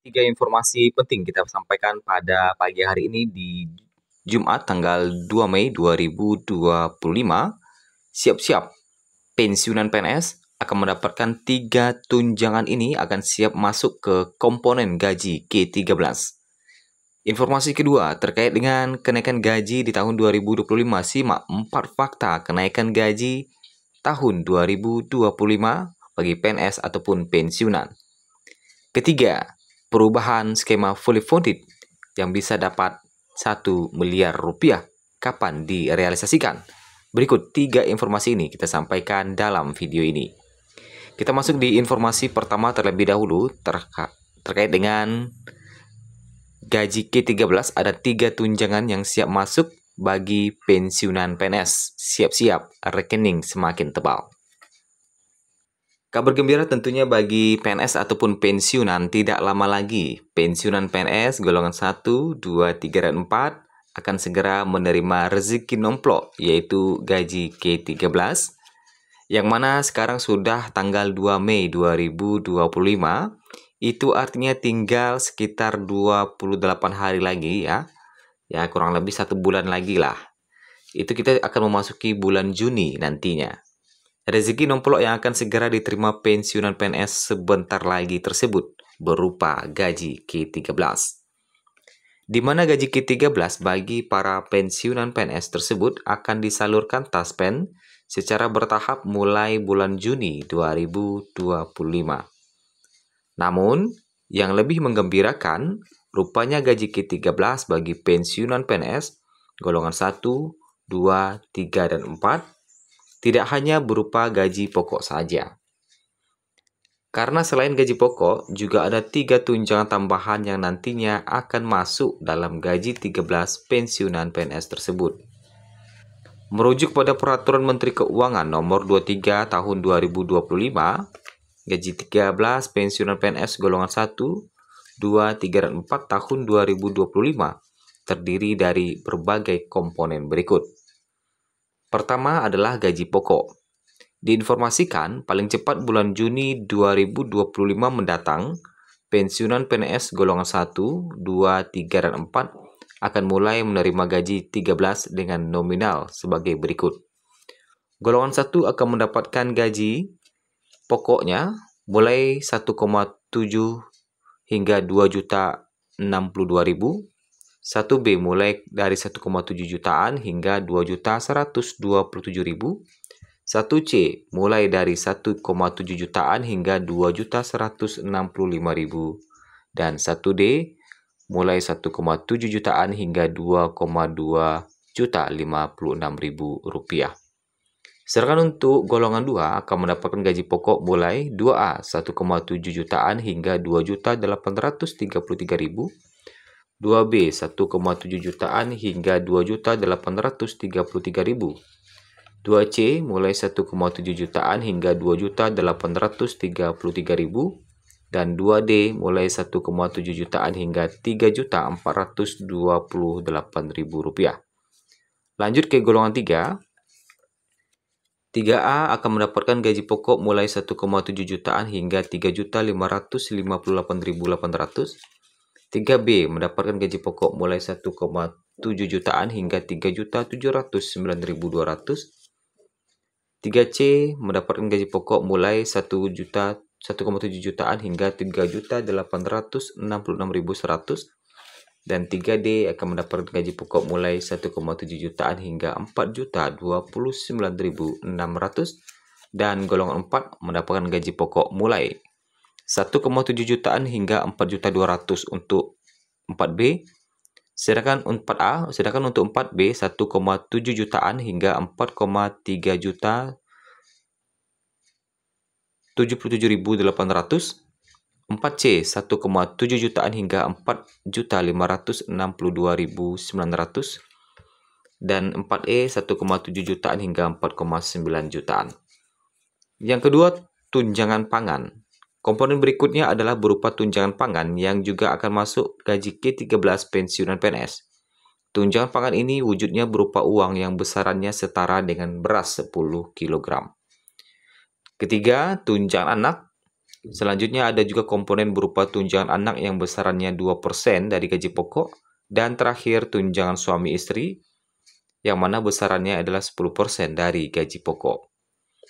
Tiga informasi penting kita sampaikan pada pagi hari ini di Jumat tanggal 2 Mei 2025. Siap-siap, pensiunan PNS akan mendapatkan tiga tunjangan ini akan siap masuk ke komponen gaji K13. Informasi kedua terkait dengan kenaikan gaji di tahun 2025. Simak 4 fakta kenaikan gaji tahun 2025 bagi PNS ataupun pensiunan. Ketiga, perubahan skema fully funded yang bisa dapat 1 miliar rupiah kapan direalisasikan. Berikut 3 informasi ini kita sampaikan dalam video ini. Kita masuk di informasi pertama terlebih dahulu terkait dengan gaji K13. Ada 3 tunjangan yang siap masuk bagi pensiunan PNS. Siap-siap, rekening semakin tebal. Kabar gembira tentunya bagi PNS ataupun pensiunan. Tidak lama lagi, pensiunan PNS golongan 1, 2, 3, dan 4 akan segera menerima rezeki nomplok, yaitu gaji K13, yang mana sekarang sudah tanggal 2 Mei 2025. Itu artinya tinggal sekitar 28 hari lagi ya. Ya, kurang lebih 1 bulan lagi lah. Itu kita akan memasuki bulan Juni nantinya. Rezeki nomplok yang akan segera diterima pensiunan PNS sebentar lagi tersebut berupa gaji K13. Di mana gaji K13 bagi para pensiunan PNS tersebut akan disalurkan taspen secara bertahap mulai bulan Juni 2025. Namun, yang lebih menggembirakan, rupanya gaji K13 bagi pensiunan PNS golongan 1, 2, 3, dan 4 tidak hanya berupa gaji pokok saja. Karena selain gaji pokok, juga ada 3 tunjangan tambahan yang nantinya akan masuk dalam gaji 13 pensiunan PNS tersebut. Merujuk pada Peraturan Menteri Keuangan Nomor 23 Tahun 2025, gaji 13 pensiunan PNS golongan 1, 2, 3, dan 4 tahun 2025 terdiri dari berbagai komponen berikut. Pertama adalah gaji pokok. Diinformasikan paling cepat bulan Juni 2025 mendatang, pensiunan PNS golongan 1, 2, 3, dan 4 akan mulai menerima gaji 13 dengan nominal sebagai berikut. Golongan 1 akan mendapatkan gaji pokoknya mulai 1,7 hingga 2.062.000. 1B mulai dari 1,7 jutaan hingga 2.127.000. 1C mulai dari 1,7 jutaan hingga 2.165.000. Dan 1D mulai 1,7 jutaan hingga 2,2.056.000 rupiah. Sedangkan untuk golongan 2 akan mendapatkan gaji pokok mulai 2A 1,7 jutaan hingga 2.833.000. 2B 1,7 jutaan hingga 2.833.000. 2C mulai 1,7 jutaan hingga 2.833.000 dan 2D mulai 1,7 jutaan hingga 3.428.000 rupiah. Lanjut ke golongan 3. 3A akan mendapatkan gaji pokok mulai 1,7 jutaan hingga 3.558.800. 3B mendapatkan gaji pokok mulai 1,7 jutaan hingga 3.709.200. 3C mendapatkan gaji pokok mulai 1,7 jutaan hingga 3.866.100. Dan 3D akan mendapatkan gaji pokok mulai 1,7 jutaan hingga 4.029.600. Dan golongan 4 mendapatkan gaji pokok mulai 1,7 jutaan hingga 4.200.000 untuk 4B. Sedangkan untuk 4B 1,7 jutaan hingga 4,3 juta 77.800. 4C 1,7 jutaan hingga 4.562.900. Dan 4E 1,7 jutaan hingga 4,9 jutaan. Yang kedua, tunjangan pangan. Komponen berikutnya adalah berupa tunjangan pangan yang juga akan masuk gaji K13 pensiunan PNS. Tunjangan pangan ini wujudnya berupa uang yang besarannya setara dengan beras 10 kg. Ketiga, tunjangan anak. Selanjutnya ada juga komponen berupa tunjangan anak yang besarannya 2% dari gaji pokok. Dan terakhir tunjangan suami istri yang mana besarannya adalah 10% dari gaji pokok.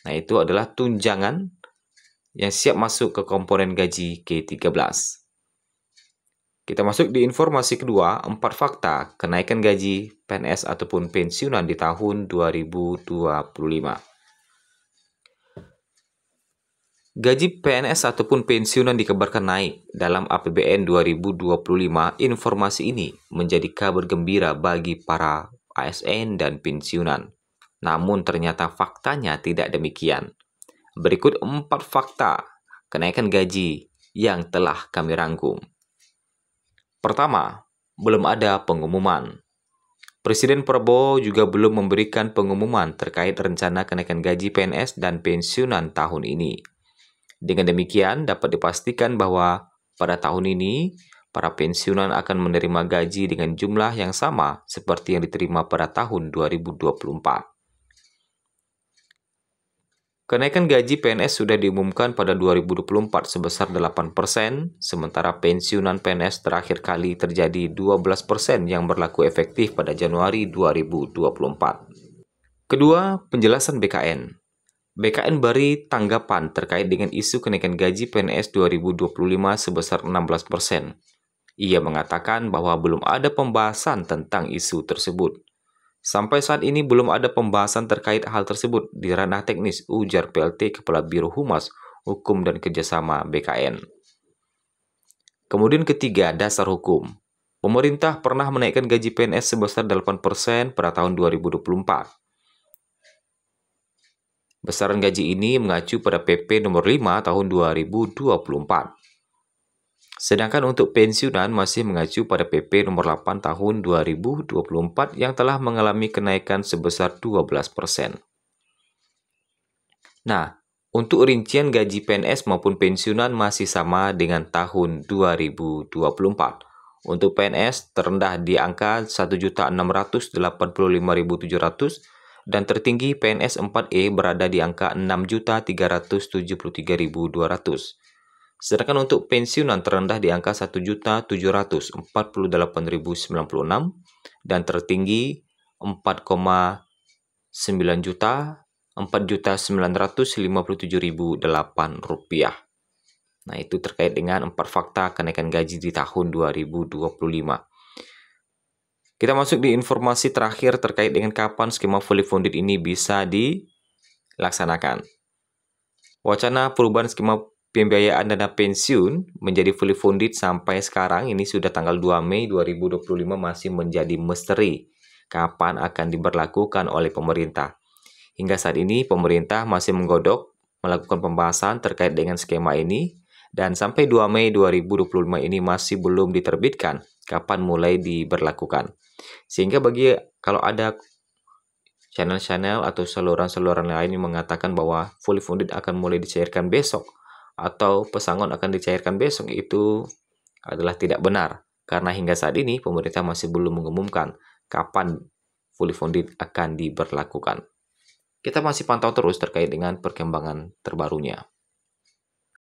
Nah, itu adalah tunjangan yang siap masuk ke komponen gaji K13. Kita masuk di informasi kedua, 4 fakta kenaikan gaji PNS ataupun pensiunan di tahun 2025. Gaji PNS ataupun pensiunan dikabarkan naik dalam APBN 2025. Informasi ini menjadi kabar gembira bagi para ASN dan pensiunan. Namun ternyata faktanya tidak demikian. Berikut 4 fakta kenaikan gaji yang telah kami rangkum. Pertama, belum ada pengumuman. Presiden Prabowo juga belum memberikan pengumuman terkait rencana kenaikan gaji PNS dan pensiunan tahun ini. Dengan demikian, dapat dipastikan bahwa pada tahun ini, para pensiunan akan menerima gaji dengan jumlah yang sama seperti yang diterima pada tahun 2024. Kenaikan gaji PNS sudah diumumkan pada 2024 sebesar 8%, sementara pensiunan PNS terakhir kali terjadi 12% yang berlaku efektif pada Januari 2024. Kedua, penjelasan BKN. BKN beri tanggapan terkait dengan isu kenaikan gaji PNS 2025 sebesar 16%. Ia mengatakan bahwa belum ada pembahasan tentang isu tersebut. Sampai saat ini belum ada pembahasan terkait hal tersebut di ranah teknis, ujar PLT Kepala Biro Humas Hukum dan Kerjasama BKN. Kemudian ketiga, dasar hukum. Pemerintah pernah menaikkan gaji PNS sebesar 8% pada tahun 2024. Besaran gaji ini mengacu pada PP nomor 5 tahun 2024. Sedangkan untuk pensiunan masih mengacu pada PP nomor 8 tahun 2024 yang telah mengalami kenaikan sebesar 12%. Nah, untuk rincian gaji PNS maupun pensiunan masih sama dengan tahun 2024. Untuk PNS terendah di angka 1.685.700 dan tertinggi PNS 4E berada di angka 6.373.200. Sedangkan untuk pensiunan terendah di angka 1.748.096 dan tertinggi 4,9 juta 4.957.008 rupiah. Nah, itu terkait dengan 4 fakta kenaikan gaji di tahun 2025. Kita masuk di informasi terakhir terkait dengan kapan skema fully funded ini bisa dilaksanakan. Wacana perubahan skema pembiayaan dana pensiun menjadi fully funded sampai sekarang ini sudah tanggal 2 Mei 2025 masih menjadi misteri kapan akan diberlakukan oleh pemerintah. Hingga saat ini pemerintah masih menggodok melakukan pembahasan terkait dengan skema ini dan sampai 2 Mei 2025 ini masih belum diterbitkan kapan mulai diberlakukan. Sehingga kalau ada channel-channel atau saluran-saluran lain yang mengatakan bahwa fully funded akan mulai dicairkan besok atau pesangon akan dicairkan besok, itu adalah tidak benar. Karena hingga saat ini pemerintah masih belum mengumumkan kapan fully funded akan diberlakukan. Kita masih pantau terus terkait dengan perkembangan terbarunya.